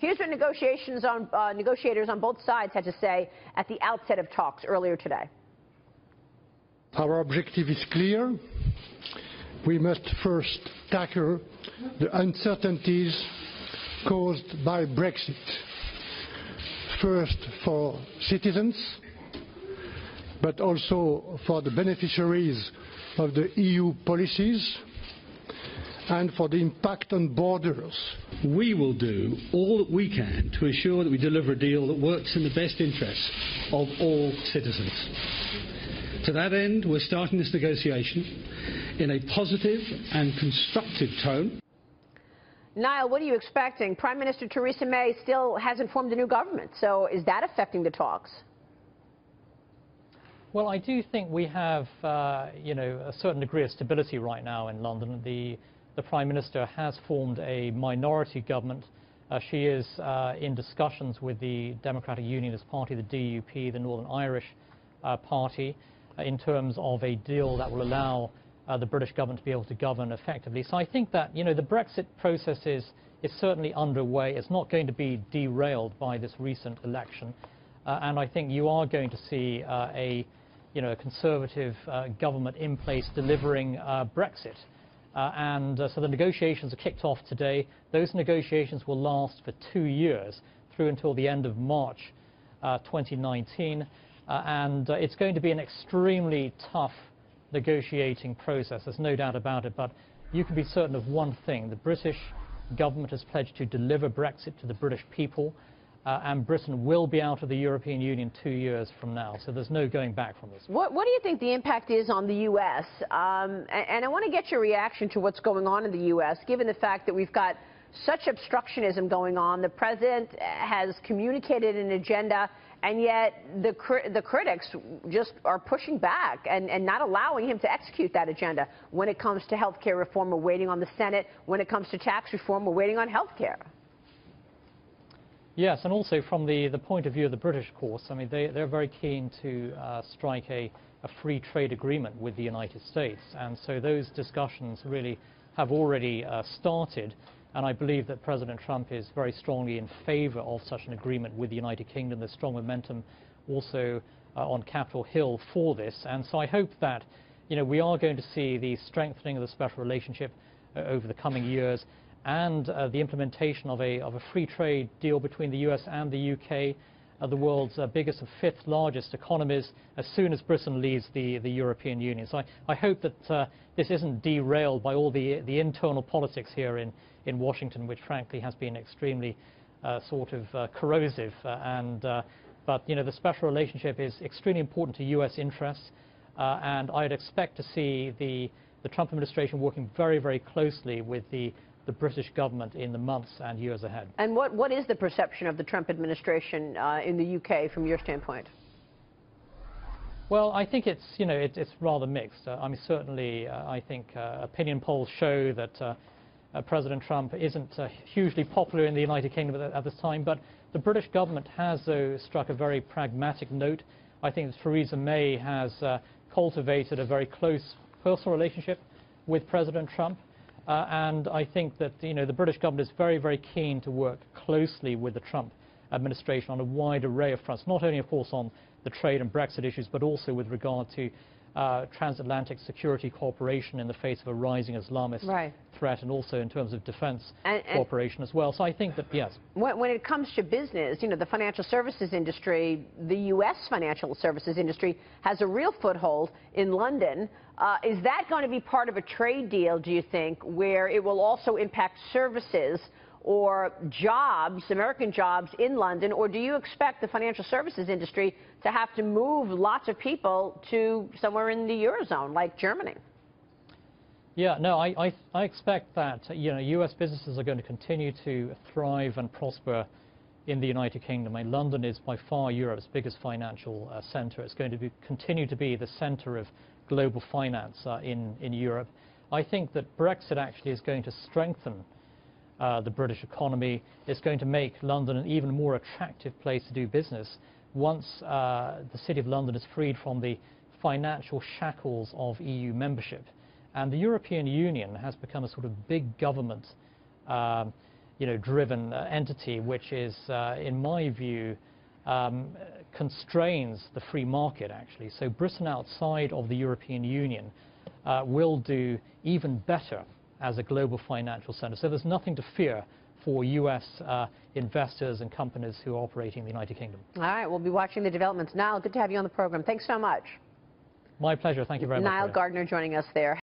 Here's what negotiators on both sides had to say at the outset of talks earlier today. Our objective is clear. We must first tackle the uncertainties caused by Brexit. First for citizens, but also for the beneficiaries of the EU policies and for the impact on borders. We will do all that we can to ensure that we deliver a deal that works in the best interests of all citizens. To that end, we're starting this negotiation in a positive and constructive tone. Nile, what are you expecting? Prime Minister Theresa May still hasn't formed a new government, so is that affecting the talks? Well, I do think we have, a certain degree of stability right now in London. The Prime Minister has formed a minority government. She is in discussions with the Democratic Unionist Party, the DUP, the Northern Irish Party, in terms of a deal that will allow the British government to be able to govern effectively. So I think that, the Brexit process is certainly underway. It's not going to be derailed by this recent election. And I think you are going to see a Conservative government in place delivering Brexit. So the negotiations are kicked off today. Those negotiations will last for 2 years, through until the end of March 2019. It's going to be an extremely tough negotiating process. There's no doubt about it. But you can be certain of one thing. The British government has pledged to deliver Brexit to the British people. And Britain will be out of the European Union 2 years from now. So there's no going back from this. What do you think the impact is on the U.S.? And I want to get your reaction to what's going on in the U.S., given the fact that we've got such obstructionism going on. The president has communicated an agenda, and yet the critics just are pushing back and not allowing him to execute that agenda. When it comes to health care reform, we're waiting on the Senate. When it comes to tax reform, we're waiting on health care. Yes, and also from the point of view of the British, of course, I mean, they're very keen to strike a free trade agreement with the United States. And so those discussions really have already started. And I believe that President Trump is very strongly in favor of such an agreement with the United Kingdom. There's strong momentum also on Capitol Hill for this. And so I hope that, we are going to see the strengthening of the special relationship over the coming years, and the implementation of a free trade deal between the US and the UK, the world's biggest and fifth largest economies, as soon as Britain leaves the European Union. So I hope that this isn't derailed by all the internal politics here in Washington, which frankly has been extremely corrosive. But the special relationship is extremely important to US interests, and I'd expect to see the Trump administration working very, very closely with the British government in the months and years ahead. And what is the perception of the Trump administration in the UK from your standpoint? Well, I think it's rather mixed. I mean, certainly, I think opinion polls show that President Trump isn't hugely popular in the United Kingdom at this time, but the British government has, though, struck a very pragmatic note. I think Theresa May has cultivated a very close personal relationship with President Trump. And I think that the British government is very, very keen to work closely with the Trump administration on a wide array of fronts, not only, of course, on the trade and Brexit issues, but also with regard to transatlantic security cooperation in the face of a rising Islamist threat, and also in terms of defense cooperation as well. So I think that, yes. When it comes to business, the financial services industry, the U.S. financial services industry has a real foothold in London. Is that going to be part of a trade deal, do you think, where it will also impact services or jobs, American jobs in London, or do you expect the financial services industry to have to move lots of people to somewhere in the Eurozone, like Germany? Yeah, no, I expect that, U.S. businesses are going to continue to thrive and prosper in the United Kingdom. I mean, London is by far Europe's biggest financial center. It's going to continue to be the center of global finance in Europe. I think that Brexit actually is going to strengthen the British economy. It's going to make London an even more attractive place to do business once the City of London is freed from the financial shackles of EU membership. And the European Union has become a sort of big government driven entity, which is, in my view, constrains the free market, actually. So Britain outside of the European Union will do even better as a global financial center. So there's nothing to fear for U.S. investors and companies who are operating in the United Kingdom. All right, we'll be watching the developments. Niall, good to have you on the program. Thanks so much. My pleasure. Thank you very much. Nile Gardiner joining us there.